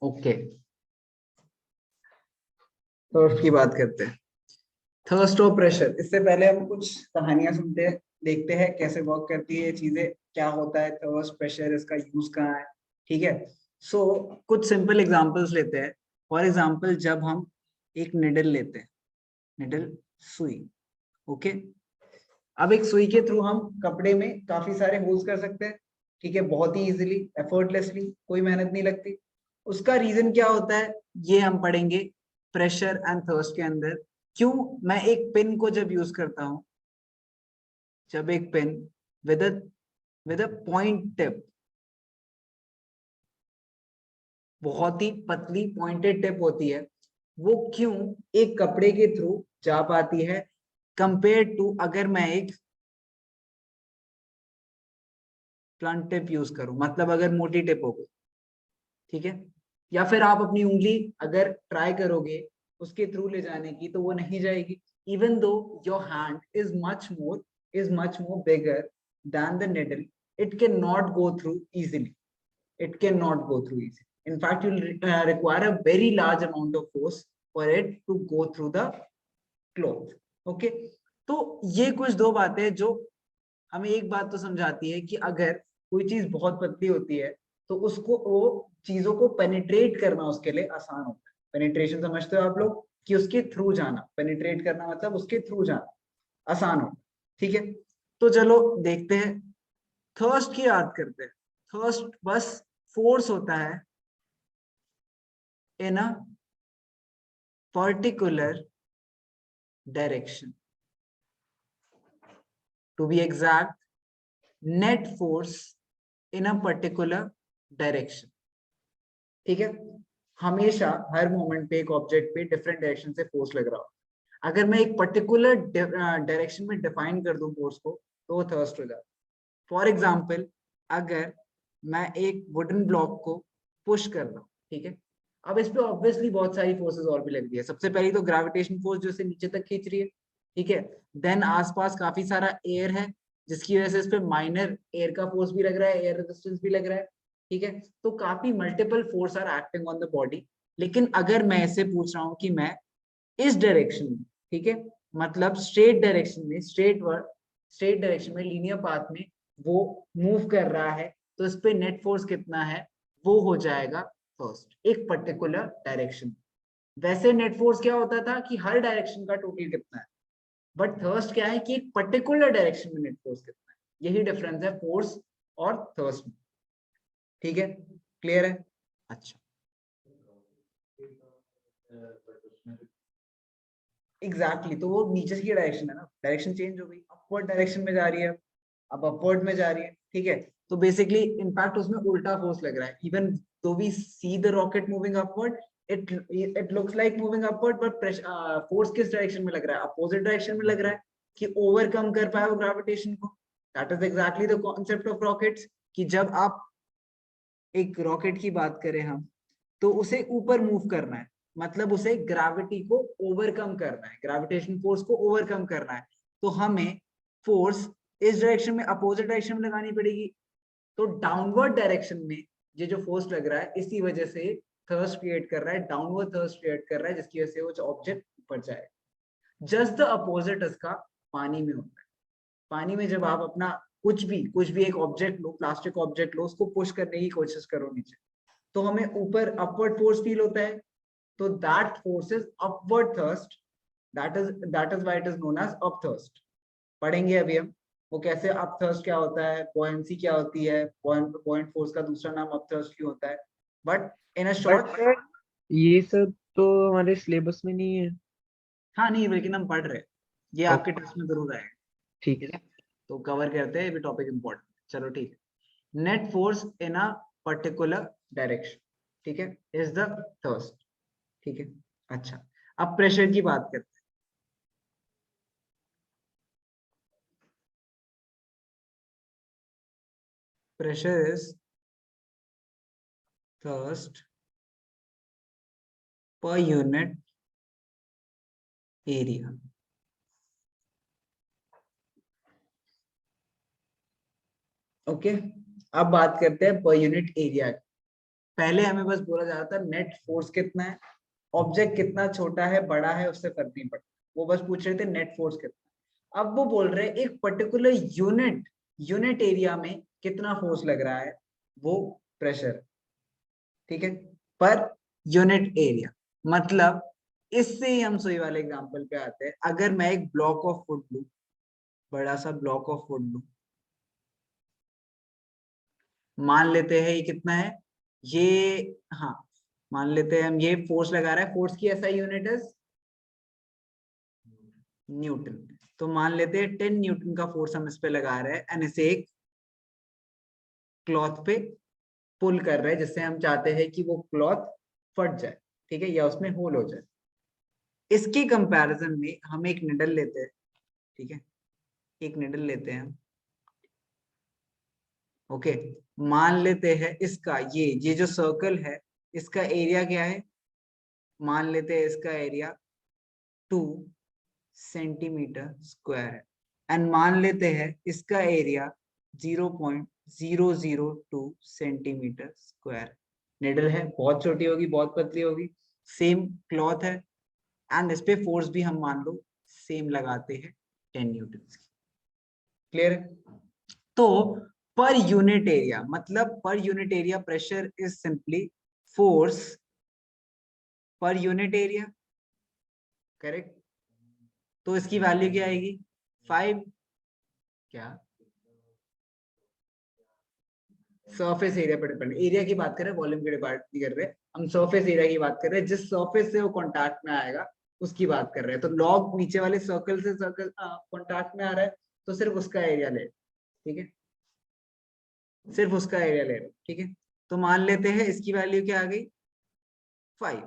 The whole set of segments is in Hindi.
ओके, थर्स्ट की बात करते हैं। थर्स्ट और प्रेशर, इससे पहले हम कुछ कहानियां सुनते हैं, देखते हैं कैसे वर्क करती है ये चीजें, क्या होता है थर्स्ट प्रेशर, इसका यूज कहाँ है। ठीक है, सो कुछ सिंपल एग्जांपल्स लेते हैं। फॉर एग्जांपल, जब हम एक निडल लेते हैं, निडल सुई, ओके। अब एक सुई के थ्रू हम कपड़े में काफी सारे होल्स कर सकते हैं, ठीक है, बहुत ही इजीली, एफर्टलेसली, कोई मेहनत नहीं लगती। उसका रीजन क्या होता है ये हम पढ़ेंगे प्रेशर एंड थर्स्ट के अंदर। क्यों मैं एक पिन को जब यूज करता हूं, जब एक pen with with a point tip, बहुत ही पतली पॉइंटेड टिप होती है, वो क्यों एक कपड़े के थ्रू जा पाती है कंपेयर टू अगर मैं एक प्लांट टिप यूज करूं, मतलब अगर मोटी टिप हो गई, ठीक है, या फिर आप अपनी उंगली अगर ट्राई करोगे उसके थ्रू ले जाने की तो वो नहीं जाएगी। Even though your hand is much more bigger than the needle, it can not go through easily, it cannot go through easily. In fact, you'll require a very large amount of force for it to go through the cloth. Okay, तो ये कुछ दो बातें जो हमें एक बात तो समझाती है कि अगर कोई चीज बहुत पतली होती है तो उसको वो चीजों को पेनिट्रेट करना उसके लिए आसान होता है। पेनिट्रेशन समझते हो आप लोग, कि उसके थ्रू जाना, पेनिट्रेट करना मतलब उसके थ्रू जाना आसान होता है। ठीक है, तो चलो देखते हैं, थर्स्ट की याद करते हैं। थर्स्ट बस फोर्स होता है in a particular direction. To be exact, net force in a particular direction. ठीक है, हमेशा हर मोमेंट पे एक ऑब्जेक्ट पे डिफरेंट डायरेक्शन से फोर्स लग रहा हो। अगर मैं एक पर्टिकुलर डायरेक्शन में डिफाइन कर दूं फोर्स को तो वो थर्स्ट हो जाता है। फॉर एग्जाम्पल, अगर मैं एक वुडन ब्लॉक को पुश कर रहा हूँ, ठीक है, अब इस पे ऑब्वियसली बहुत सारी फोर्सेस और भी लग रही है। सबसे पहली तो ग्रेविटेशन फोर्स जो इसे नीचे तक खींच रही है, ठीक है। देन आसपास काफी सारा एयर है जिसकी वजह से इस पे माइनर एयर का फोर्स भी लग रहा है, एयर रेजिस्टेंस भी लग रहा है, ठीक है। तो काफी multiple force are acting on the body. लेकिन अगर मैं ऐसे पूछ रहा हूँ कि मैं इस डायरेक्शन में, ठीक है, मतलब स्ट्रेट डायरेक्शन में, स्ट्रेट डायरेक्शन में, लीनियर पाथ में वो मूव कर रहा है, तो इस पे नेट फोर्स कितना है, वो हो जाएगा फर्स्ट, एक पर्टिकुलर डायरेक्शन। वैसे नेट फोर्स क्या होता था कि हर डायरेक्शन का टोटल कितना है, बट थर्स्ट क्या है कि एक पर्टिकुलर डायरेक्शन में नेट फोर्स कितना है। यही डिफरेंस है फोर्स और थर्स्ट में। ठीक है, क्लियर है? अच्छा, एग्जैक्टली, तो वो नीचे की डायरेक्शन है ना, डायरेक्शन चेंज हो गई, अपवर्ड डायरेक्शन में जा रही है, अब अपवर्ड में जा रही है, ठीक है। तो बेसिकली इनफैक्ट उसमें उल्टा फोर्स लग रहा है। Even though we see the rocket moving upward, it looks like moving upward, but force किस डायरेक्शन में लग रहा है, अपोजिट डायरेक्शन में लग रहा है, कि ओवरकम कर पाए वो ग्रेविटेशन को। That is exactly the concept of rockets, कि जब आप एक रॉकेट की बात करें हम, तो उसे ऊपर मूव करना है, मतलब उसे ग्रेविटी को ओवरकम करना है, ग्रेविटेशन फोर्स को ओवरकम करना है, तो हमें फोर्स इस डायरेक्शन में, अपोजिट डायरेक्शन में लगानी पड़ेगी। तो डाउनवर्ड डायरेक्शन में ये जो फोर्स लग रहा है, इसी वजह से थर्स्ट क्रिएट कर रहा है, डाउनवर्ड थर्स्ट क्रिएट कर रहा है, जिसकी वजह से वो ऑब्जेक्ट ऊपर जाए। जस्ट द अपोजिट इसका पानी में होता है। पानी में जब आप अपना कुछ भी एक ऑब्जेक्ट लो, प्लास्टिक ऑब्जेक्ट लो, उसको पुश करने की कोशिश करो नीचे, तो हमें ऊपर अपवर्ड फोर्स फील होता है, तो that force is upward thrust, that is why it is known as upthrust. पढ़ेंगे अभी हम वो कैसे अपथर्स्ट क्या होता है, बुओयंसी क्या होती है, बुओयंट फोर्स का दूसरा नाम अपथर्स्ट क्यों होता है, but in a but short. Sir ये सब तो हमारे सिलेबस में नहीं है। हाँ नहीं, लेकिन हम पढ़ रहे हैं, ये आपके ओके, टेस्ट में जरूर आएगा। ठीक ठीक है। है, तो कवर करते हैं, ये भी टॉपिक इंपॉर्टेंट। चलो ठीक है, net force in a particular direction, ठीक है, इज द थर्स्ट। ठीक है, अच्छा, अब प्रेशर की बात करते हैं। Pressure is thrust per unit area. Okay, अब बात करते हैं पर यूनिट एरिया। पहले हमें बस बोला जा रहा था नेट फोर्स कितना है, ऑब्जेक्ट कितना छोटा है बड़ा है उससे फर्क नहीं पड़ता, वो बस पूछ रहे थे नेट फोर्स कितना। अब वो बोल रहे हैं एक पर्टिकुलर यूनिट एरिया में कितना फोर्स लग रहा है, वो प्रेशर, ठीक है, पर यूनिट एरिया। मतलब इससे ही हम सुई वाले एग्जांपल पे आते हैं। अगर मैं एक ब्लॉक ऑफ वुड लूं, बड़ा सा ब्लॉक ऑफ वुड लूं, मान लेते हैं ये कितना है, ये, हाँ मान लेते हैं हम ये फोर्स लगा रहा है, फोर्स की ऐसा यूनिट है न्यूटन। तो मान लेते हैं 10 न्यूटन का फोर्स हम इस पे लगा रहे हैं एंड इसे एक क्लॉथ पे पुल कर रहे हैं, जिससे हम चाहते हैं कि वो क्लॉथ फट जाए, ठीक है, या उसमें होल हो जाए। इसके कंपैरिजन में हम एक निडल लेते हैं, ठीक है, एक निडल लेते हैं हम, ओके, मान लेते हैं इसका ये जो सर्कल है इसका एरिया क्या है, मान लेते हैं इसका एरिया 2 सेंटीमीटर स्क्वायर है एंड मान लेते हैं इसका एरिया 0.002 सेंटीमीटर स्क्वायर। निडल है, बहुत छोटी होगी बहुत पतली होगी, सेम क्लॉथ है एंड इस पे फोर्स भी हम मान लो सेम लगाते हैं 10 न्यूटन की। क्लियर है? तो पर यूनिट एरिया, मतलब पर unit area pressure is simply force पर यूनिट एरिया, करेक्ट। तो इसकी वैल्यू क्या आएगी 5, क्या सरफेस एरिया पर डिपेंड, एरिया की बात कर रहे हैं वॉल्यूम की बात नहीं कर रहे, हम सरफेस एरिया की बात कर रहे हैं, जिस सरफेस से वो कांटेक्ट में आएगा उसकी बात कर रहे हैं। तो लॉग नीचे वाले सर्कल से सर्कल कांटेक्ट में आ रहा है तो सिर्फ उसका एरिया ले, ठीक है, सिर्फ उसका एरिया ले रहे, ठीक है। तो मान लेते हैं इसकी वैल्यू क्या आ गई 5।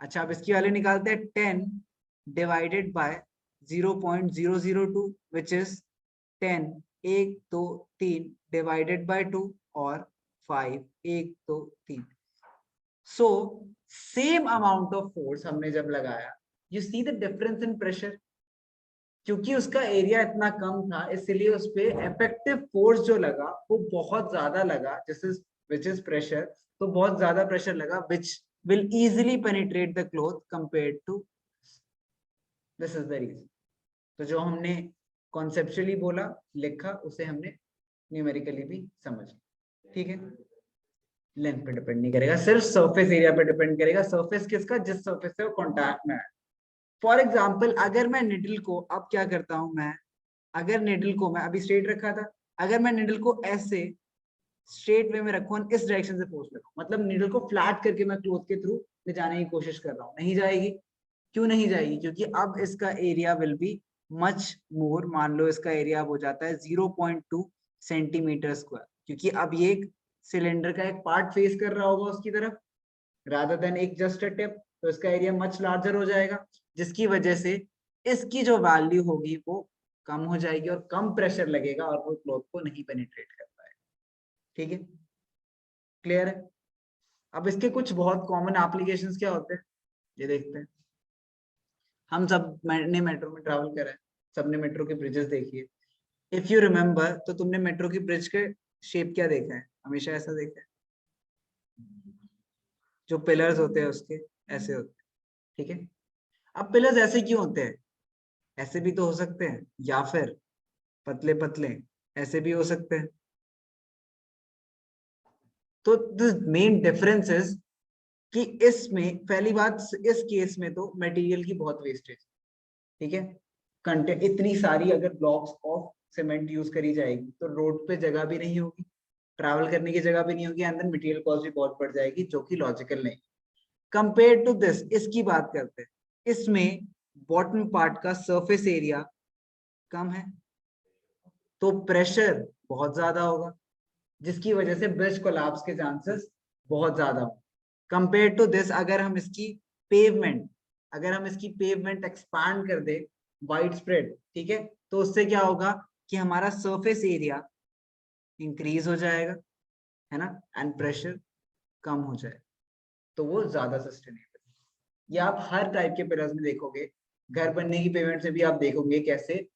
अच्छा अब इसकी वैल्यू निकालते हैं 10 divided by 0.002 which is 10 1 2 3 divided by 2 और 5 1 2 3। So same amount of force हमने जब लगाया, you see the difference in pressure, क्योंकि उसका एरिया इतना कम था इसलिए उस पे इफेक्टिव फोर्स जो लगा वो बहुत ज्यादा लगा, विच इज प्रेशर। तो बहुत ज्यादा प्रेशर लगा विच will easily penetrate the cloth compared to, this is the reason। तो जो हमने कॉन्सेप्चुअली बोला लिखा उसे हमने न्यूमेरिकली भी समझ, ठीक है। लेंथ पे डिपेंड नहीं करेगा, सिर्फ सरफेस एरिया पे डिपेंड करेगा, सरफेस किसका, जिस सरफेस से वो कांटेक्ट में है। फॉर एग्जांपल अगर मैं निडल को, अब क्या करता हूं मैं, अगर निडल को मैं अभी स्ट्रेट रखा था, अगर मैं निडल को ऐसे स्ट्रेट वे में रखूं इस डायरेक्शन से फोर्स लगाऊं, मतलब नीडल को फ्लैट करके मैं क्लोथ के थ्रू ले जाने की कोशिश कर रहा हूं, नहीं जाएगी। क्यों नहीं जाएगी? क्योंकि अब इसका area will be much more, मान लो इसका एरिया हो जाता है 0.2 सेंटीमीटर स्क्वायर, क्योंकि अब ये एक सिलेंडर का एक पार्ट फेस कर रहा होगा उसकी तरफ रादर देन एक जस्ट अ टिप, तो इसका एरिया मच लार्जर हो जाएगा, जिसकी वजह से इसकी जो वैल्यू होगी वो कम हो जाएगी और कम प्रेशर लगेगा और वो क्लॉथ को नहीं पेनिट्रेट कर पाएगा, ठीक है। क्लियर है? अब इसके कुछ बहुत कॉमन एप्लीकेशंस क्या होते हैं ये देखते हैं। हम सब ने मेट्रो में ट्रैवल करा है, सबने मेट्रो के ब्रिजेस देखी है। इफ यू रिमेम्बर तो तुमने मेट्रो की ब्रिज के शेप क्या देखा है, हमेशा ऐसा देखा है, जो पिलर्स होते हैं उसके ऐसे होते हैं, ठीक है। अब पिलर्स ऐसे क्यों होते हैं? ऐसे भी तो हो सकते हैं, या फिर पतले पतले ऐसे भी हो सकते हैं। तो द मेन डिफरेंस इज कि इसमें पहली बात, इस केस में तो मटेरियल की बहुत वेस्टेज, ठीक है। कंटेंट इतनी सारी अगर ब्लॉक्स ऑफ सीमेंट यूज करी जाएगी तो रोड पे जगह भी नहीं होगी, ट्रैवल करने की जगह भी नहीं होगी, अंदर मटेरियल कॉस्ट भी बहुत बढ़ जाएगी, जो कि लॉजिकल नहीं। कंपेयर टू दिस, इसकी बात करते हैं, इसमें बॉटम पार्ट का सरफेस एरिया कम है तो प्रेशर बहुत ज्यादा होगा, जिसकी वजह से ब्रिज कोलैप्स के चांसेस बहुत ज्यादा हो। कंपेयर टू दिस अगर हम इसकी पेवमेंट एक्सपांड कर दे वाइड स्प्रेड, ठीक है, तो उससे क्या होगा कि हमारा सरफेस एरिया इंक्रीज हो जाएगा, है ना, एंड प्रेशर कम हो जाएगा, तो वो ज्यादा सस्टेनेबल। ये आप हर टाइप के पिलर्स में देखोगे, घर बनने की पेमेंट से भी आप देखोगे कैसे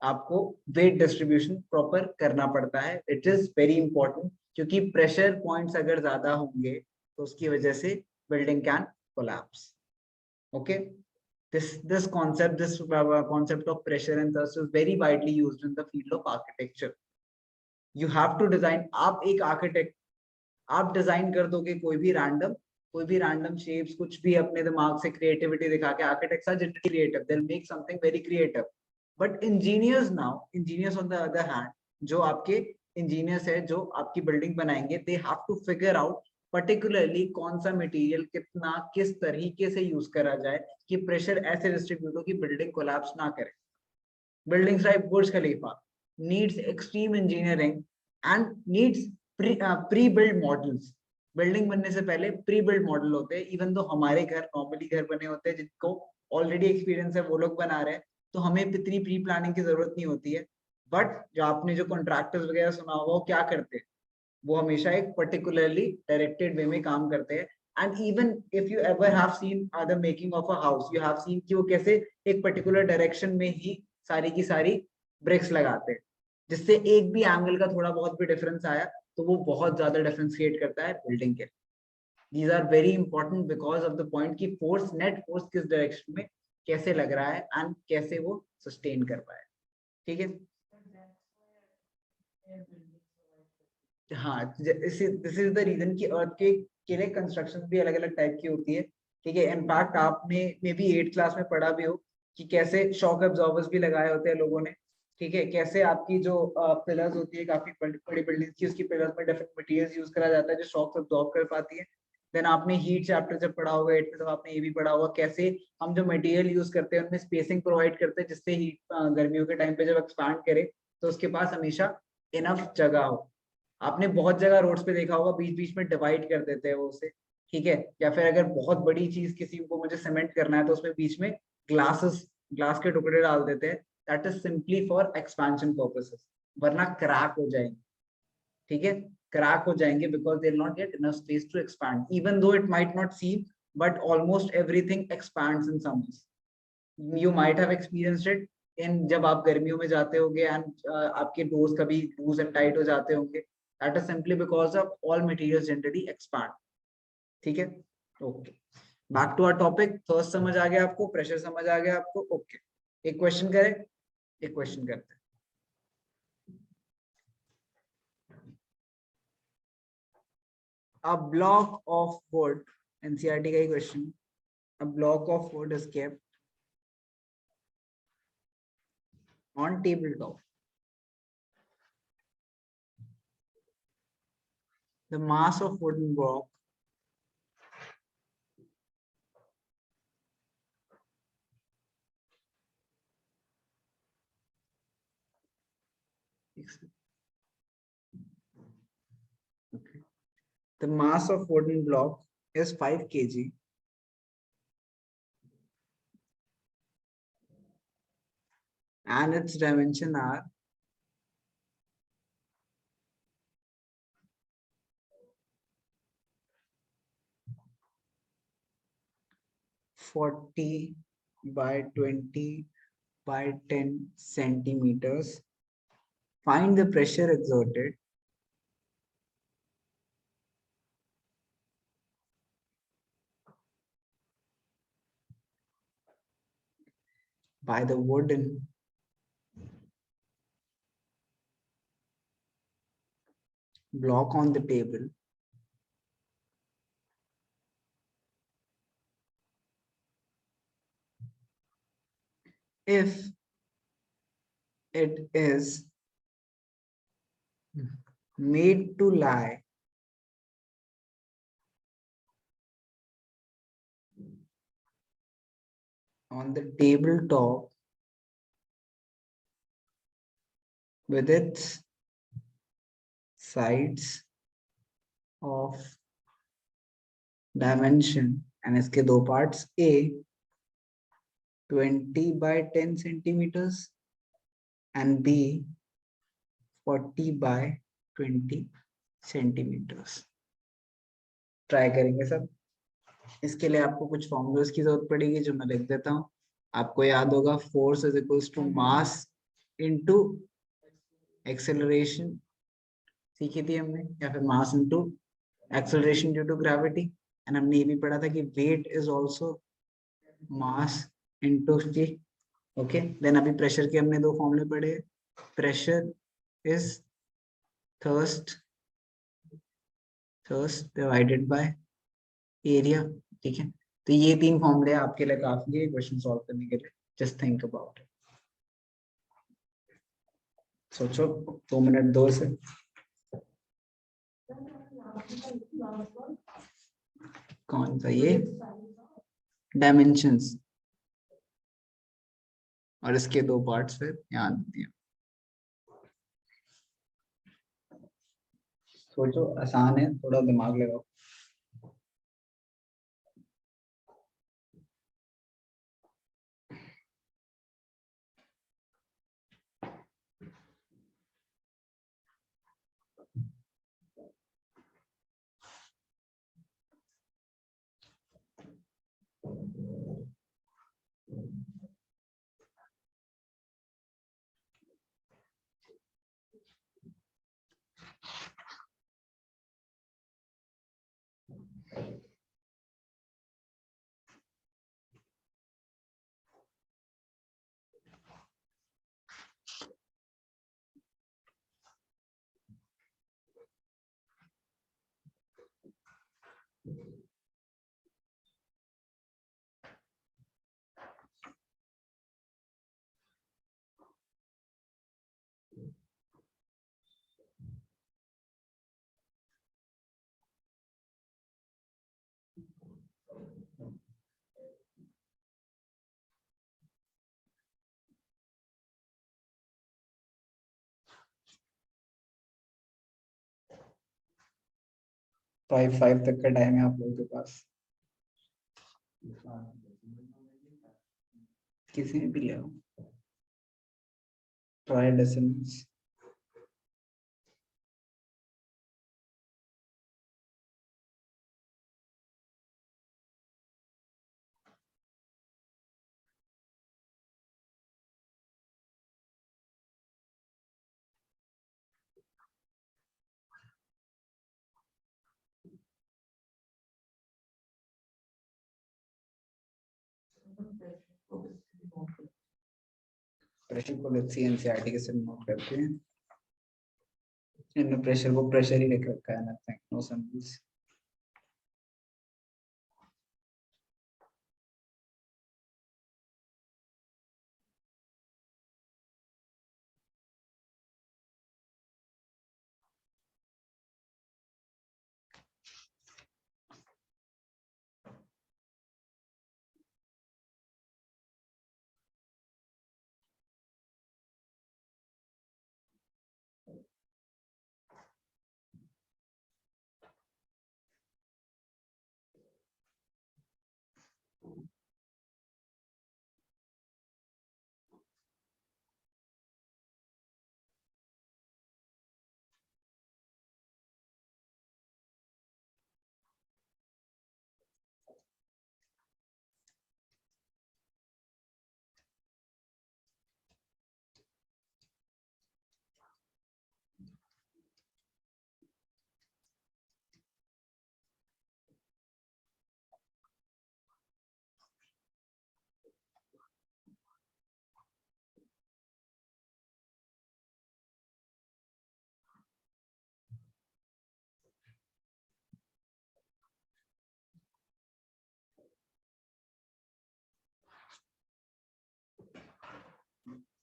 आपको वेट डिस्ट्रीब्यूशन प्रॉपर करना पड़ता है। इट इज वेरी इंपॉर्टेंट, क्योंकि प्रेशर पॉइंट्स अगर ज्यादा होंगे तो उसकी वजह से building can collapse. Okay, this concept of pressure and thrust is very widely used in the field of architecture. You have to design. आप एक आर्किटेक्ट, आप डिजाइन कर दोगे कोई भी रैंडम शेप्स, कुछ भी अपने दिमाग से क्रिएटिविटी दिखा के. Architects are generally creative, they will make something very creative. But engineers on the other hand, जो आपके इंजीनियर्स है, जो आपकी बिल्डिंग बनाएंगे, they have to figure out particularly कौन सा मटेरियल कितना किस तरीके से यूज करा जाए कि प्रेशर ऐसे डिस्ट्रीब्यूट हो कि बिल्डिंग कोलैप्स ना करे. Buildings like Burj Khalifa needs extreme engineering and needs pre build models. Building बनने से पहले प्री बिल्ड मॉडल होते हैं. इवन तो हमारे घर नॉर्मली घर बने होते हैं जिनको ऑलरेडी एक्सपीरियंस है, वो लोग बना रहे हैं, तो हमें इतनी प्री प्लानिंग की जरूरत नहीं होती है. बट जो आपने जो कॉन्ट्रैक्टर्स वगैरह सुना होगा, वो क्या करते हैं, वो हमेशा एक पर्टिकुलरली डायरेक्टेड वे में काम करते हैं. And even if you ever have seen the making of a house, you have seen कि वो कैसे एक पर्टिकुलर डायरेक्शन में ही सारी की सारी ब्रिक्स लगाते हैं, जिससे एक भी एंगल का थोड़ा बहुत भी डिफरेंस आया तो वो बहुत ज्यादा डिफरेंस क्रिएट करता है बिल्डिंग के. These are very important because of the point की फोर्स, नेट फोर्स किस डायरेक्शन में कैसे लग रहा है एंड कैसे वो सस्टेन कर पाए. ठीक है, हाँ, दिस इज द रीजन कि अर्थ के लिए कंस्ट्रक्शन भी अलग अलग टाइप की होती है. ठीक है, इनफैक्ट आपने मे बी 8th क्लास में पढ़ा भी हो कि कैसे शॉक एब्जॉर्बर्स भी लगाए होते हैं लोगों ने. ठीक है, कैसे आपकी जो पिलर्स होती है काफी बड़ी बिल्डिंग की, उसकी पिलर्स में डिफरेंट मटेरियल्स यूज करा जाता है जो शॉक एब्जॉर्ब कर पाती है. देन आपने हीट चैप्टर जब पढ़ा होगा 8th में, तो आपने ये भी पढ़ा होगा कैसे हम जो मटेरियल यूज करते हैं उनमें स्पेसिंग प्रोवाइड करते हैं, जिससे हीट गर्मियों के टाइम पे जब एक्सपैंड करे तो उसके पास हमेशा इनफ जगह हो. आपने बहुत जगह रोड्स पे देखा होगा बीच बीच में डिवाइड कर देते हैं वो उसे. ठीक है, या फिर अगर बहुत बड़ी चीज किसी को मुझे सीमेंट करना है तो उसमें बीच में ग्लास के टुकड़े डाल देते हैं. That is simply for expansion purposes, वरना क्रैक हो जाएंगे. ठीक है, क्रैक हो जाएंगे because they will not get enough space to expand. Even though it might not seem, but almost everything expands in some ways. You might have experienced it in, जब आप गर्मियों में जाते होंगे एंड आपके डोर्स कभी लूज एंड टाइट हो जाते होंगे. That is simply because of all materials generally expand. ठीक है, okay, back to our topic. Thrust समझ आ गया आपको, प्रेशर समझ आ गया आपको. ओके, एक क्वेश्चन करें, एक क्वेश्चन करते हैं. A block of wood, NCERT का ही question. A block of wood is kept on tabletop. The mass of wooden block okay. The mass of wooden block is 5 kg and its dimension are 40 by 20 by 10 centimeters. Find the pressure exerted by the wooden block on the table if it is made to lie on the tabletop with its sides of dimension, and इसके दो parts, A 20 by 10 centimeters and B 40 by 20 centimeters. Try करेंगे सब. इसके लिए आपको कुछ फॉर्मूलाज की जरूरत पड़ेगी जो मैं लिख देता हूँ. आपको याद होगा force is equals to mass into acceleration, सीखी थी हमने, या फिर mass into acceleration due to gravity, and हमने ये भी पढ़ा था कि weight is also mass into g. Okay, then अभी प्रेशर के हमने दो फॉर्मूले पढ़े। Pressure is thrust divided by area. ठीक है, तो ये तीन फॉर्मूले आपके लिए काफी है क्वेश्चन सॉल्व करने के लिए। जस्ट थिंक अबाउट इट, सोचो 2 मिनट दो से। कौन सा? ये डायमेंशंस और इसके दो पार्ट्स फिर याद दिए। सोचो, आसान है, थोड़ा दिमाग लगाओ। फाइव तक का टाइम है आप लोगों के पास, किसी ने भी ले आओ। Try decimals. प्रेशर को लेट्स सी एनसीईआरटी के साथ नोट करते हैं। इनने प्रेशर को प्रेशर ही लिख रखा है, नथिंग, नो सिंबल्स।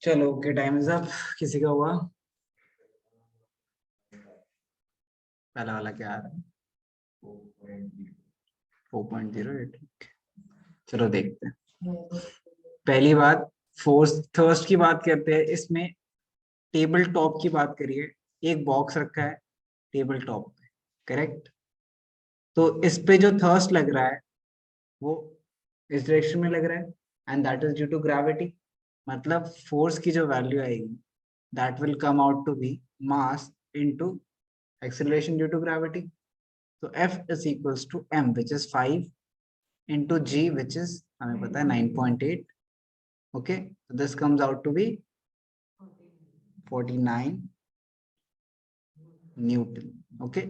चलो ओके, टाइम इज अप। किसी का हुआ? पहला वाला क्या आ रहा है? 4.08। चलो देखते हैं। पहली बात, फोर्स थर्स्ट की बात करते हैं। इसमें टेबल टॉप की बात करिए, एक बॉक्स रखा है टेबल टॉप पे, करेक्ट? तो इस पे जो थर्स्ट लग रहा है वो इस डायरेक्शन में लग रहा है, and that is due to gravity. मतलब फोर्स की जो वैल्यू आएगी that will come out to be mass into acceleration due to gravity. तो F is equals to M, which is 5 into G, which is हमें पता है 9.8. Okay, so this comes out to be 49 Newton. Okay,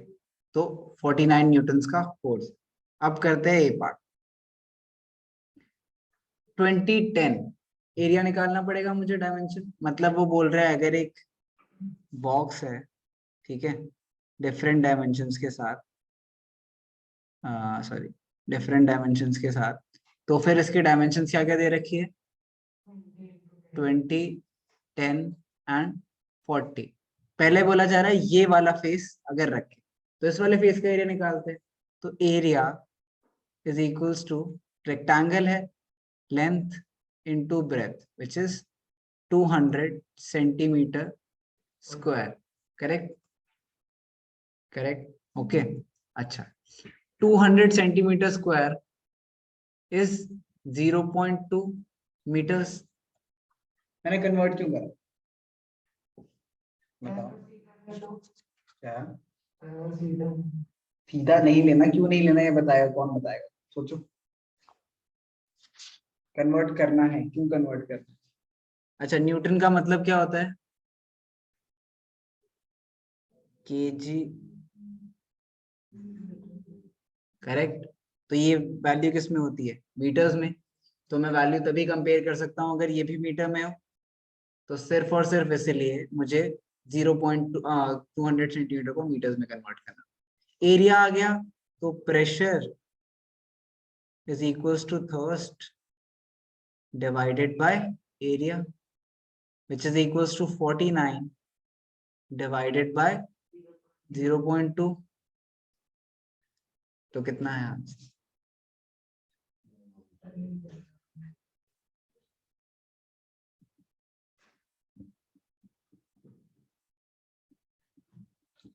तो 49 न्यूटन्स का फोर्स। अब करते हैं ये पार्ट। 2010 एरिया निकालना पड़ेगा मुझे, डायमेंशन, मतलब वो बोल रहा है अगर एक बॉक्स है, ठीक है, डिफरेंट डायमेंशंस के साथ, सॉरी, डिफरेंट डायमेंशंस के साथ, तो फिर इसके डायमेंशंस क्या क्या दे रखी है, 20, 10 एंड 40। पहले बोला जा रहा है ये वाला फेस अगर रखे तो इस वाले फेस का एरिया निकालते हैं। तो area is equals to, rectangle है, length into breadth which is 200 centimetre square. Correct, correct, okay. अच्छा, 200 सेंटीमीटर स्क्वायर इज 0.2 मीटर्स। मैंने कन्वर्ट क्यों करा, बताओ क्या? सीधा नहीं लेना, क्यों नहीं लेना ये बताएगा, कौन बताएगा, सोचो। कन्वर्ट करना है, क्यों कन्वर्ट करना है? अच्छा, न्यूटन का मतलब क्या होता है, केजी, करेक्ट। तो ये वैल्यू किस में होती है, मीटर्स में। तो मैं वैल्यू तभी कंपेयर कर सकता हूँ अगर ये भी मीटर में हो। तो सिर्फ और सिर्फ इसलिए मुझे 0.200 सेंटीमीटर को मीटर्स में कन्वर्ट करना। एरिया आ गया, तो pressure is equals to thrust divided by area which is equals to 49 divided by 0.2। तो कितना है आंसर?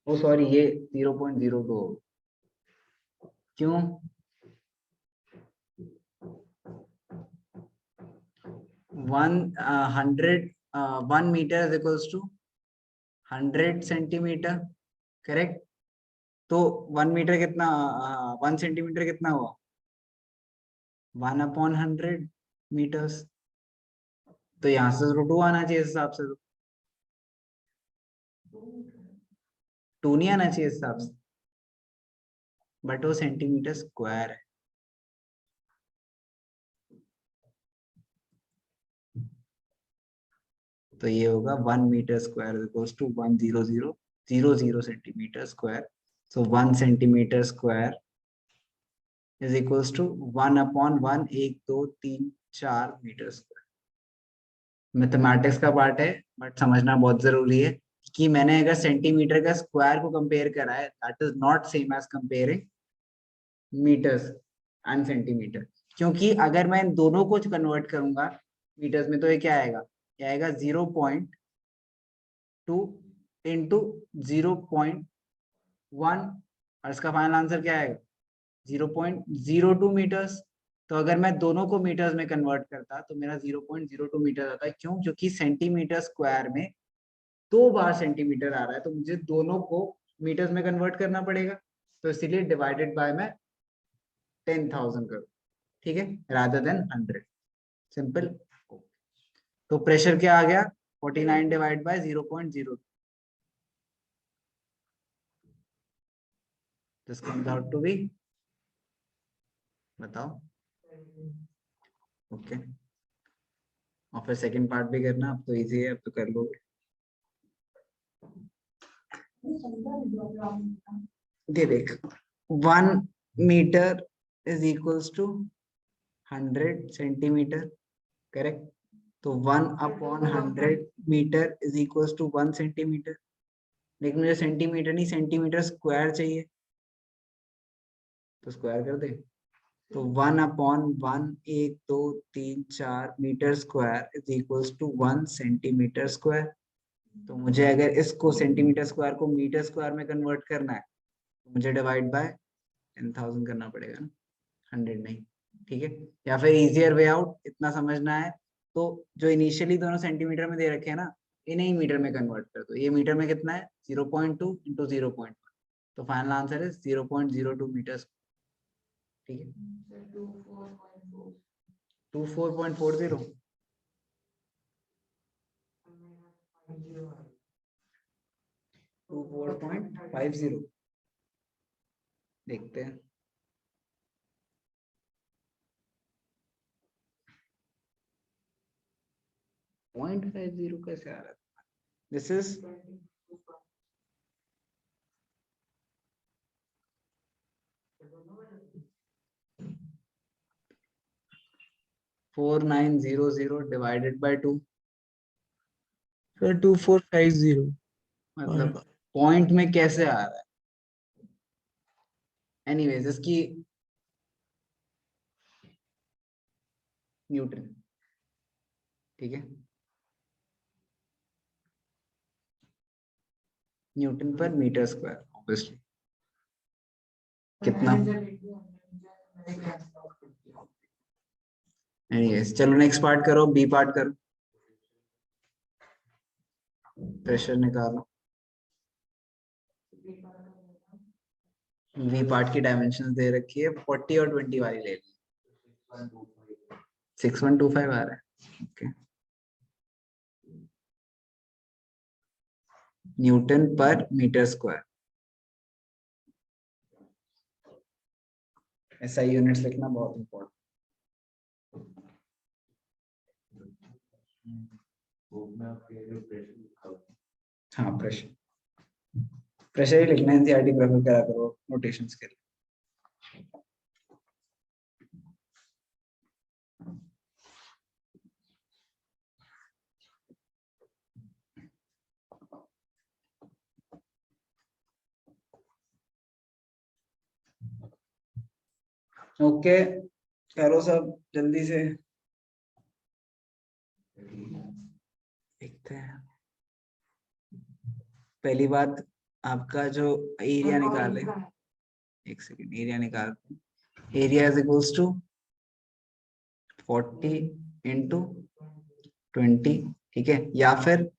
ओ सॉरी, ये 0.02। क्यों? 1 metre is equals to 100 centimetre, correct. तो 1 मीटर कितना, 1 सेंटीमीटर कितना हुआ, 1/100 मीटर्स। तो यहाँ से √2 आना चाहिए इस हिसाब से। तो 2 नहीं आना चाहिए इस हिसाब से, बट वो सेंटीमीटर स्क्वायर है। तो ये होगा 1 metre square equals to 100,000 centimetre square. So 1 centimetre square is equals to 1/1, 1, 2, 3, 4 metre square. Mathematics का पार्ट है, बट समझना बहुत जरूरी है कि मैंने अगर सेंटीमीटर का स्क्वायर को कंपेयर करा है, that is not same as comparing metres and centimetre. क्योंकि अगर मैं इन दोनों को कन्वर्ट करूंगा मीटर्स में, तो ये क्या आएगा, ये आएगा 0.2 इंटू 0.1, और इसका फाइनल आंसर क्या आएगा, 0.02 मीटर्स। तो अगर मैं दोनों को मीटर्स में कन्वर्ट करता तो मेरा 0.02 मीटर आता है। क्यों? क्योंकि सेंटीमीटर स्क्वायर में 2 बार सेंटीमीटर आ रहा है, तो मुझे दोनों को मीटर्स में कन्वर्ट करना पड़ेगा। तो इसीलिए डिवाइडेड बाय मैं 10,000 करूँ, ठीक है, रादर देन 100। सिंपल। तो प्रेशर क्या आ गया, 49 divide by 0.02, this comes out to be, बताओ, ओके। और फिर सेकंड पार्ट भी करना, अब तो इजी है, अब तो कर लोगे। ये देख, 1 metre is equals to 100 centimetre, correct. तो 1/100 metre is equals to 1 centimetre. लेकिन मुझे सेंटीमीटर नहीं, सेंटीमीटर स्क्वायर चाहिए, तो स्क्वायर कर दे। तो 1/1, 1, 2, 3, 4 metre square is equals to 1 centimetre square. तो मुझे अगर इसको सेंटीमीटर स्क्वायर को मीटर स्क्वायर में कन्वर्ट करना है, तो मुझे डिवाइड बाय 10,000 करना पड़ेगा ना, 100 नहीं, ठीक है। या फिर इजियर वे आउट, इतना समझना है तो जो इनिशियली दोनों सेंटीमीटर में दे रखे हैं ना, इन्हें ही मीटर में कन्वर्ट कर दो। ये मीटर में कितना है, 0.2 इंटू 0.1, तो फाइनल आंसर है 0.02 मीटर, ठीक है। 24.40, 24.50, देखते हैं। .50 कैसे आ रहा था? This is 4900 divided by 2, sir 2450 मतलब पॉइंट में कैसे आ रहा है? एनीवेज इसकी न्यूटन, ठीक है, न्यूटन पर मीटर स्क्वायर ऑब्वियसली कितना। एनीवेज चलो नेक्स्ट पार्ट करो, बी पार्ट करो। प्रेशर निकालो। वी पार्ट की डायमेंशन दे रखी है 40 और 20 वाली ले ली। 6125 आ रहा है, ओके। न्यूटन पर मीटर स्क्वायर, ऐसा यूनिट्स लिखना बहुत इंपॉर्टेंट। हाँ प्रेशर, प्रेशर ही लिखना है, एनसीईआरटी प्रेफर करा करो नोटेशंस के लिए। ओके करो सब जल्दी से, देखते हैं। पहली बात, आपका जो एरिया निकाले, एक सेकेंड, एरिया निकालते हैं। Area is equals to 40 into 20, ठीक है, या फिर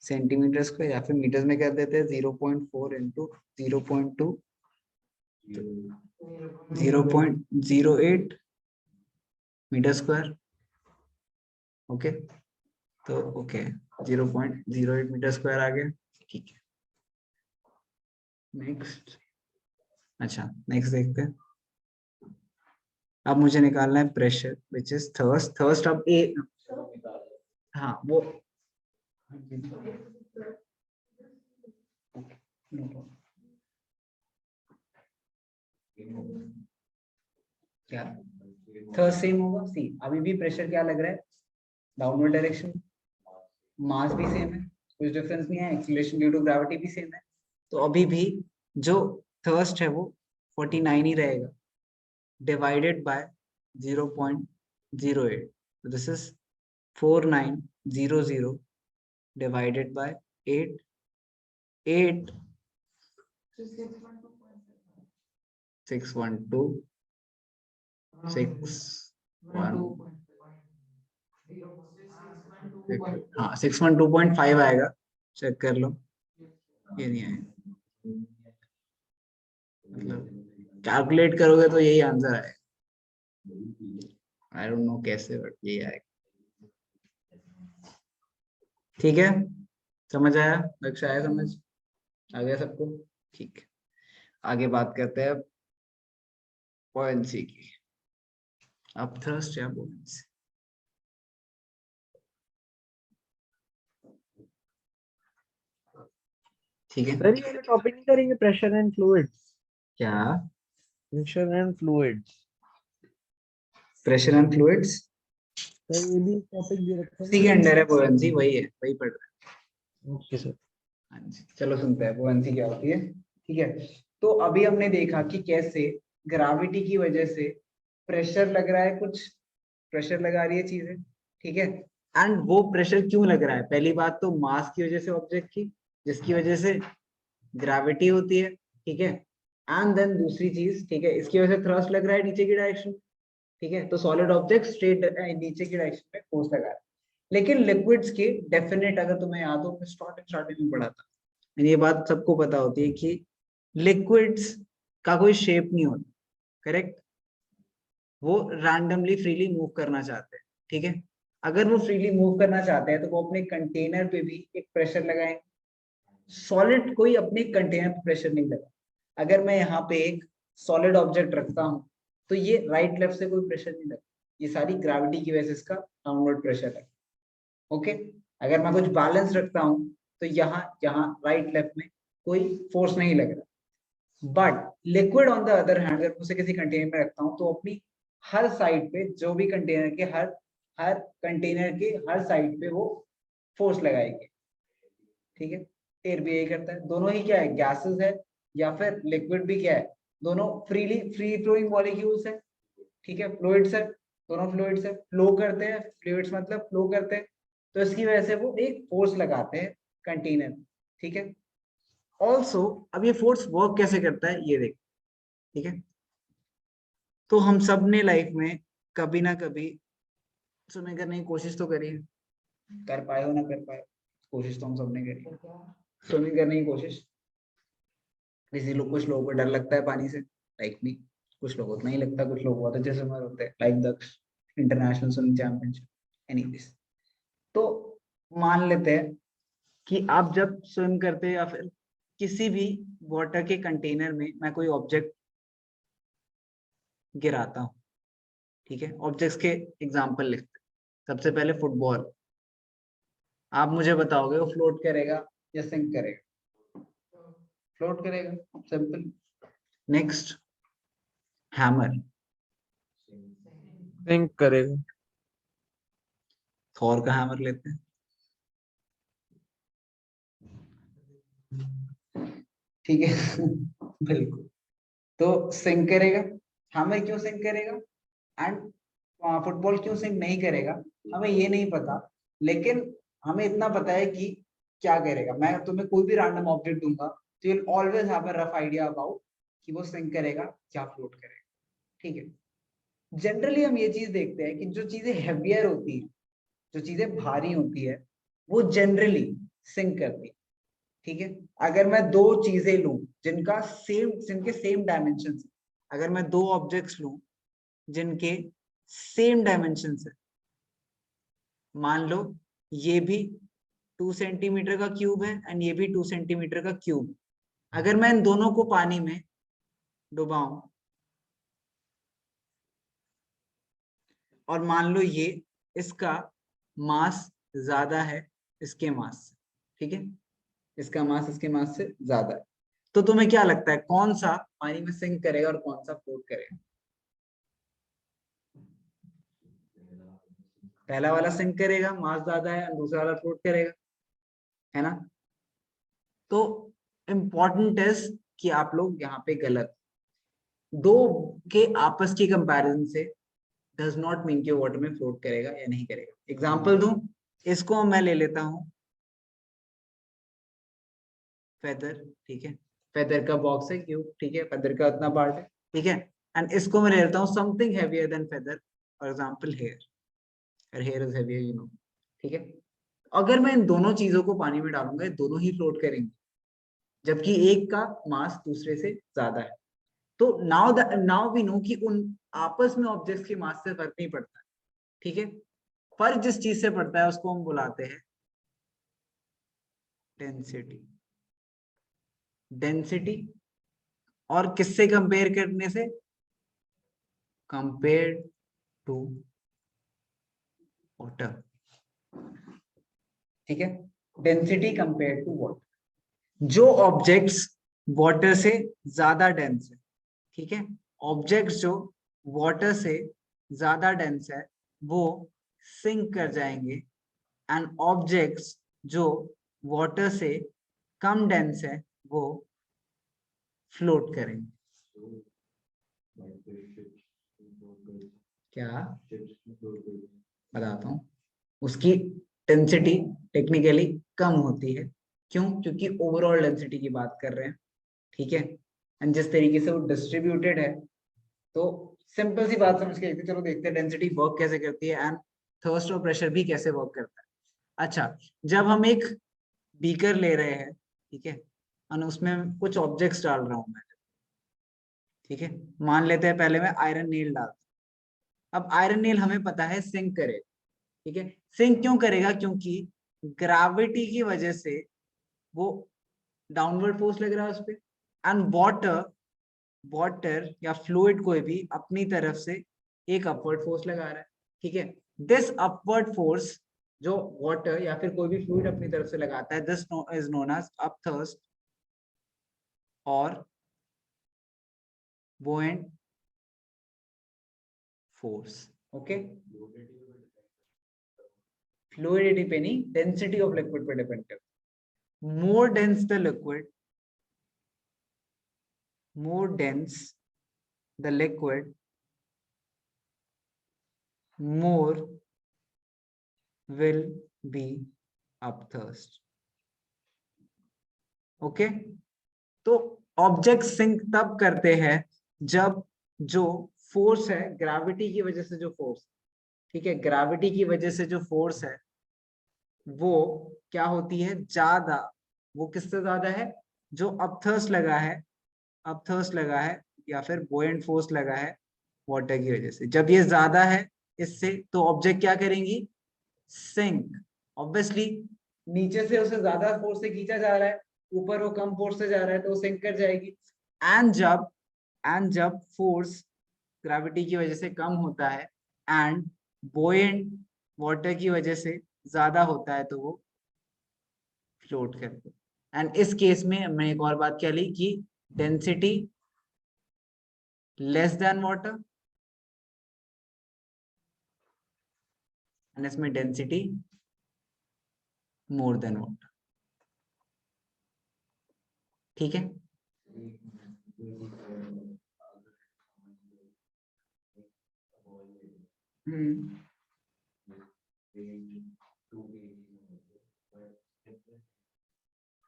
सेंटीमीटर स्क्वायर या फिर मीटर्स में कर देते हैं 0.4 इंटू 0.2, 0.08 मीटर स्क्वायर, ओके। तो ओके 0.08 मीटर स्क्वायर आ गया, ठीक है। नेक्स्ट, अच्छा नेक्स्ट देखते हैं। अब मुझे निकालना है pressure which is thrust. Thrust अब ए, हाँ वो क्या थर्स्ट सेम होगा। सी अभी भी प्रेशर क्या लग रहा है, डाउनवर्ड डायरेक्शन, मास भी सेम है, कुछ डिफरेंस नहीं है, एक्सीलरेशन ड्यू टू ग्रेविटी भी सेम है। तो अभी भी जो थर्स्ट है वो 49 ही रहेगा, divided by 0.08, this is 4900 divided by 8, 8 612 हाँ 612.5 आएगा, चेक कर लो। ये नहीं आएगा, मतलब कैलकुलेट करोगे तो यही आंसर आएगा। आई डोंट नो कैसे, बट यही आएगा, ठीक है। समझ आया, लक्ष्य आया, समझ आ गया सबको, ठीक है। आगे बात करते हैं बुओयेंसी की। अब थ्रस्ट या बुओयेंसी, ठीक है। सर ये टॉपिक नहीं करेंगे प्रेशर एंड फ्लूइड्स? क्या pressure and fluids, pressure and fluids sir ये भी टॉपिक दे रखा है सी के अंडर है, बुओयेंसी वही है, वही पढ़ रहे हैं। Okay sir. हाँ जी, चलो सुनते हैं बुओयेंसी क्या होती है, ठीक है। तो अभी हमने देखा कि कैसे ग्रेविटी की वजह से प्रेशर लग रहा है, कुछ प्रेशर लगा रही है चीजें, ठीक है। एंड वो प्रेशर क्यों लग रहा है, पहली बात तो मास की वजह से ऑब्जेक्ट की, जिसकी वजह से ग्रेविटी होती है, ठीक है। एंड देन दूसरी चीज, ठीक है, इसकी वजह से थ्रस्ट लग रहा है नीचे की डायरेक्शन, ठीक है। तो सॉलिड ऑब्जेक्ट स्ट्रेट नीचे की डायरेक्शन में फोर्स लगा रहा है। लेकिन लिक्विड्स की डेफिनेट, अगर तुम्हें याद हो, मैं स्टार्टिंग में पढ़ा था, ये बात सबको पता होती है कि लिक्विड्स का कोई शेप नहीं होता, करेक्ट। वो रैंडमली फ्रीली मूव करना चाहते हैं, ठीक है। अगर वो फ्रीली मूव करना चाहते हैं तो वो अपने कंटेनर पे भी एक प्रेशर लगाएंगे। सॉलिड कोई अपने कंटेनर पे प्रेशर नहीं लगा। अगर मैं यहाँ पे एक सॉलिड ऑब्जेक्ट रखता हूँ तो ये राइट लेफ्ट से कोई प्रेशर नहीं लगता, ये सारी ग्रेविटी की वजह से इसका डाउनवर्ड प्रेशर है। ओके, अगर मैं कुछ बैलेंस रखता हूँ तो यहाँ यहाँ राइट लेफ्ट में कोई फोर्स नहीं लग रहा। But liquid on the other hand, अगर उसे किसी कंटेनर में रखता हूँ तो अपनी हर साइड पे, जो भी कंटेनर के हर कंटेनर के हर साइड पे वो फोर्स लगाएंगे। ठीक है, एयर भी यही करता है। दोनों ही क्या है, गैसेस है या फिर लिक्विड भी क्या है, दोनों फ्री फ्लोइंग मॉलिक्यूल्स है। ठीक है, फ्लूइड्स है, दोनों फ्लूइड्स है, फ्लो करते हैं, फ्लूइड्स मतलब फ्लो करते हैं, तो इसकी वजह से वो एक फोर्स लगाते हैं कंटेनर। ठीक है, ऑल्सो अब ये फोर्स वर्क कैसे करता है ये देख। ठीक है, तो हम सब ने लाइफ में कभी ना कभी स्विमिंग करने की कोशिश तो करी है, कर पाए हो ना कर पाए, कोशिश तो हम सब ने करी है स्विमिंग करने की कोशिश। किसी लोग, कुछ लोगों को डर लगता है पानी से, लाइक मी, कुछ लोगों को नहीं लगता, कुछ लोग बहुत अच्छे स्विमर होते हैं, लाइक दक्ष, इंटरनेशनल स्विमिंग चैंपियनशिप, एनीवेज। तो मान लेते हैं कि आप जब स्विम करते हैं या फिर किसी भी वाटर के कंटेनर में मैं कोई ऑब्जेक्ट गिराता हूँ। ठीक है, ऑब्जेक्ट्स के एग्जांपल लिखते हैं। सबसे पहले फुटबॉल, आप मुझे बताओगे वो फ्लोट करेगा या सिंक करेगा? फ्लोट करेगा, सिंपल। नेक्स्ट, हैमर, सिंक करेगा। थॉर का हैमर लेते हैं। ठीक है बिल्कुल, तो सिंक करेगा। हैमर क्यों सिंक करेगा एंड फुटबॉल क्यों सिंक नहीं करेगा, हमें ये नहीं पता, लेकिन हमें इतना पता है कि क्या करेगा। मैं तुम्हें कोई भी रैंडम ऑब्जेक्ट दूंगा तो you always have a rough idea about कि वो सिंक करेगा या फ्लोट करेगा। ठीक है, जनरली हम ये चीज देखते हैं कि जो चीजें हेवियर होती है, जो चीजें भारी होती है, वो जनरली सिंक करती है। ठीक है, अगर मैं दो चीजें लूं जिनके सेम डायमेंशन, अगर मैं दो ऑब्जेक्ट्स लूं जिनके सेम डायमेंशन है, मान लो ये भी 2 सेंटीमीटर का क्यूब है एंड ये भी 2 सेंटीमीटर का क्यूब, अगर मैं इन दोनों को पानी में डुबाऊं और मान लो ये, इसका मास ज्यादा है इसके मास से, ठीक है, इसका मास इसके मास से ज्यादा है, तो तुम्हें क्या लगता है कौन सा पानी में सिंक करेगा और कौन सा फ्लोट करेगा? पहला वाला सिंक करेगा, मास ज्यादा है, और दूसरा वाला फ्लोट करेगा, है ना? तो इम्पोर्टेंट है कि आप लोग यहाँ पे गलत, दो के आपस की कंपैरिजन से डज नॉट मीन कि वाटर में फ्लोट करेगा या नहीं करेगा। एग्जांपल दूं, इसको मैं ले लेता हूं फेदर। ठीक है, फेदर का बॉक्स है क्यूब, ठीक है, फेदर का इतना पार्ट है, ठीक है, एंड इसको मैं ले लेता हूँ something heavier than feather, for example hair, और hair is heavier, you know. ठीक है, अगर मैं इन दोनों चीजों को पानी में डालूंगा ये दोनों ही फ्लोट करेंगे, जबकि एक का मास दूसरे से ज्यादा है। तो नाउ वी नो कि उन आपस में ऑब्जेक्ट्स के मास से फर्क नहीं पड़ता है। ठीक है, फर्क जिस चीज से पड़ता है उसको हम बुलाते हैं डेंसिटी। डेंसिटी, और किससे कंपेयर करने से? Compare to water. ठीक है, डेंसिटी कंपेयर टू वाटर। जो ऑब्जेक्ट्स वाटर से ज्यादा डेंस है, ठीक है, ऑब्जेक्ट्स जो वाटर से ज्यादा डेंस है वो सिंक कर जाएंगे, एंड ऑब्जेक्ट्स जो वाटर से कम डेंस है वो फ्लोट करेंगे। क्या बताता हूँ, उसकी डेंसिटी टेक्निकली कम होती है। क्यों? क्योंकि ओवरऑल डेंसिटी की बात कर रहे हैं। ठीक है, एंड जिस तरीके से वो डिस्ट्रीब्यूटेड है, तो सिंपल सी बात समझ के देखते, चलो देखते हैं डेंसिटी वर्क कैसे करती है एंड थर्स्ट और प्रेशर भी कैसे वर्क करता है। अच्छा, जब हम एक बीकर ले रहे हैं, ठीक है, और उसमें कुछ ऑब्जेक्ट्स डाल रहा हूं मैं, ठीक है, मान लेते हैं पहले मैं आयरन नील डालता हूं। अब आयरन नील हमें पता है सिंक करेगा। ठीक है, सिंक क्यों करेगा? क्योंकि ग्रेविटी की वजह से वो डाउनवर्ड फोर्स लग रहा है उस पर, एंड वाटर वाटर या फ्लूइड कोई भी अपनी तरफ से एक अपवर्ड फोर्स लगा रहा है, ठीक है। दिस अपवर्ड फोर्स जो वाटर या फिर कोई भी फ्लूइड अपनी तरफ से लगाता है, दिस इज नोन एज अपथर्स्ट और buoyant force. Okay, fluidity पे नहीं, density of liquid पे depend करता है। more dense the liquid, more dense the liquid, more will be upthirst. Okay, तो ऑब्जेक्ट सिंक तब करते हैं जब जो फोर्स है ग्रेविटी की वजह से, जो फोर्स, ठीक है, ग्रेविटी की वजह से जो फोर्स है वो क्या होती है, ज्यादा। वो किससे ज्यादा है, जो अपथर्स्ट लगा है, अपथर्स्ट लगा है या फिर बुओयंट फोर्स लगा है वाटर की वजह से, जब ये ज्यादा है इससे, तो ऑब्जेक्ट क्या करेंगी, सिंक। ऑब्वियसली नीचे से उसे ज्यादा फोर्स से खींचा जा रहा है, ऊपर वो कम फोर्स से जा रहा है, तो वो सिंक कर जाएगी। एंड जब फोर्स ग्रेविटी की वजह से कम होता है एंड बुओयंट वाटर की वजह से ज्यादा होता है, तो वो फ्लोट करते हैं। एंड इस केस में हमने एक और बात क्या ली कि density less than water, and इसमें डेंसिटी मोर देन वाटर, ठीक है। हम्म,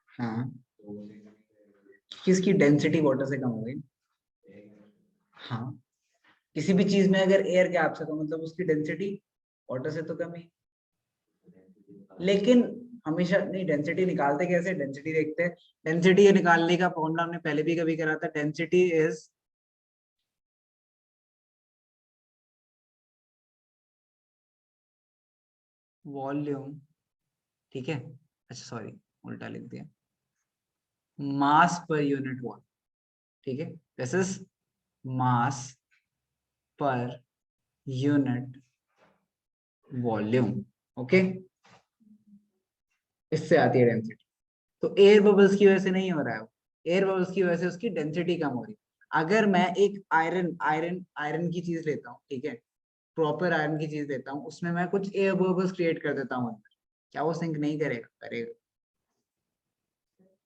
हाँ, किसकी डेंसिटी वाटर से कम हो गई। हाँ, किसी भी चीज में अगर एयर गैप है तो मतलब उसकी डेंसिटी वाटर से तो कम ही। लेकिन हमेशा नहीं, डेंसिटी निकालते कैसे, डेंसिटी देखते हैं। डेंसिटी निकालने का फॉर्मूला हमने पहले भी कभी करा था, डेंसिटी इज वॉल्यूम, ठीक है। अच्छा सॉरी, उल्टा लिख दिया, मास पर यूनिट वॉल्यूम, ठीक है। This is mass per unit volume, okay. इससे आती है डेंसिटी। तो एयर बबल्स की वजह से नहीं हो रहा है, एयर बबल्स की वजह से उसकी डेंसिटी कम हो रही है। अगर मैं एक आयरन आयरन आयरन की चीज लेता हूँ, ठीक है, प्रॉपर आयरन की चीज लेता हूँ, उसमें मैं कुछ एयर बबल्स क्रिएट कर देता हूँ अंदर, क्या वो सिंक नहीं करेगा, करेगा।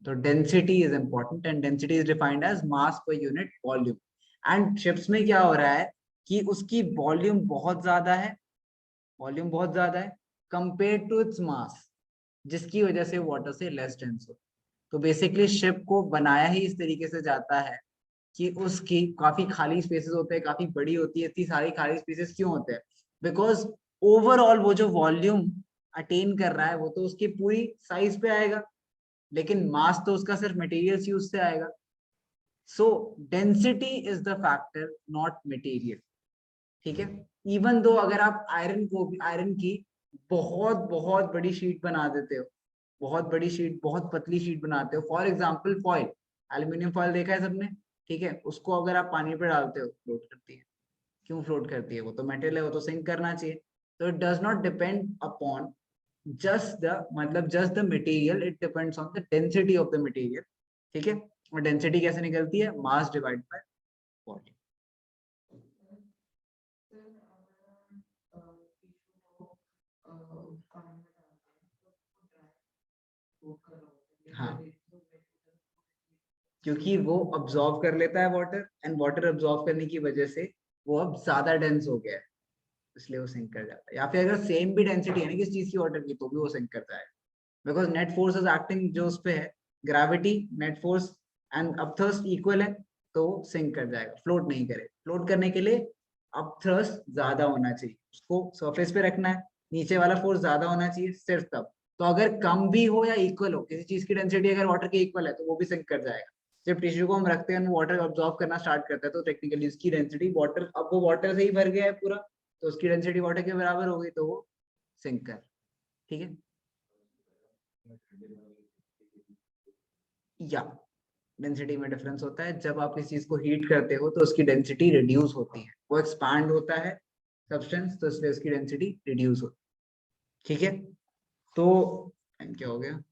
तो density is important and density is defined as mass per unit volume. And ships में क्या हो रहा है कि उसकी वॉल्यूम बहुत ज्यादा है, वॉल्यूम बहुत ज्यादा है कंपेयर टू इट्स मास, जिसकी वजह से वाटर से लेस डेंस हो। तो बेसिकली शिप को बनाया ही इस तरीके से जाता है कि उसकी काफी खाली स्पेसेस होते हैं, काफी बड़ी होती है। इतनी सारी खाली स्पेसेस क्यों होते हैं, बिकॉज ओवरऑल वो जो वॉल्यूम अटेन कर रहा है वो तो उसकी पूरी साइज पे आएगा, लेकिन मास तो उसका सिर्फ मटेरियल्स यूज से आएगा। सो density is the factor not material, ठीक है। इवन दो अगर आप आयरन को भी, आयरन की बहुत बहुत बड़ी शीट बना देते हो, बहुत बड़ी शीट, बहुत पतली शीट बनाते हो, for example foil, aluminium foil देखा है सबने, ठीक है, उसको अगर आप पानी पे डालते हो फ्लोट करती है। क्यों फ्लोट करती है, वो तो मेटल है, वो तो सिंक करना चाहिए। तो it does not depend upon just the, मतलब just the material, it depends on the density of the material, ठीक है। और डेंसिटी कैसे निकलती है, मास डिवाइड बाय वॉल्यूम। हाँ, क्योंकि वो अब्सॉर्ब कर लेता है वाटर, एंड वाटर अब्सॉर्ब करने की वजह से वो अब ज्यादा डेंस हो गया है, इसलिए वो सिंक कर जाता है। या फिर अगर सेम भी डेंसिटी है ना किस चीज की, वाटर की, तो भी वो सिंक करता है, because net force is acting जो उस पे है, gravity, net force and upthrust equal है, तो सिंक कर जाएगा, फ्लोट नहीं करे। फ्लोट करने के लिए अपथर्स्ट ज्यादा होना चाहिए, उसको सरफेस पे रखना है, नीचे वाला फोर्स ज्यादा होना चाहिए, सिर्फ तब। तो अगर कम भी हो या इक्वल हो, किसी चीज की डेंसिटी अगर वाटर के इक्वल है, तो वो भी सिंक कर जाएगा। जब टिश्यू को हम रखते हैं, वाटर अब्सॉर्ब करना स्टार्ट करता है, तो टेक्निकली उसकी डेंसिटी वाटर, अब वो वाटर से ही भर गया है पूरा, तो उसकी डेंसिटी वाटर के बराबर हो गई, तो वो सिंक कर, ठीक है। या डेंसिटी में डिफरेंस होता है। जब आप किसी चीज को हीट करते हो तो उसकी डेंसिटी रिड्यूस होती है, वो एक्सपांड होता है सब्सटेंस, तो इसलिए उसकी डेंसिटी रिड्यूस होती है। ठीक है, तो टाइम क्या हो गया,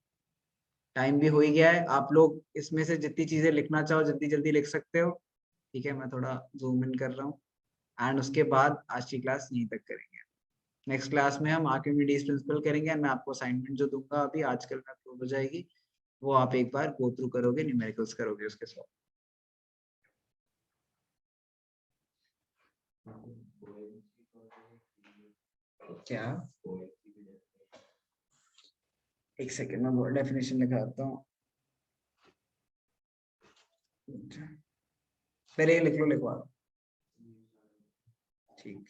टाइम भी हो ही गया है। आप लोग इसमें से जितनी चीजें लिखना चाहो जल्दी जल्दी लिख सकते हो। ठीक है, मैं थोड़ा जूम इन कर रहा हूँ, एंड उसके बाद आज की क्लास यहीं तक करेंगे। नेक्स्ट क्लास में हम आर्किमिडीज प्रिंसिपल करेंगे, एंड मैं आपको असाइनमेंट जो दूंगा अभी आजकल में अपलोड हो जाएगी, वो आप एक बार गो थ्रू करोगे, न्यूमेरिकल्स करोगे उसके साथ। क्या, एक सेकेंड में वर्ड डेफिनेशन लिखाता हूँ, पहले ये लिख लो, लिखवा लो। ठीक।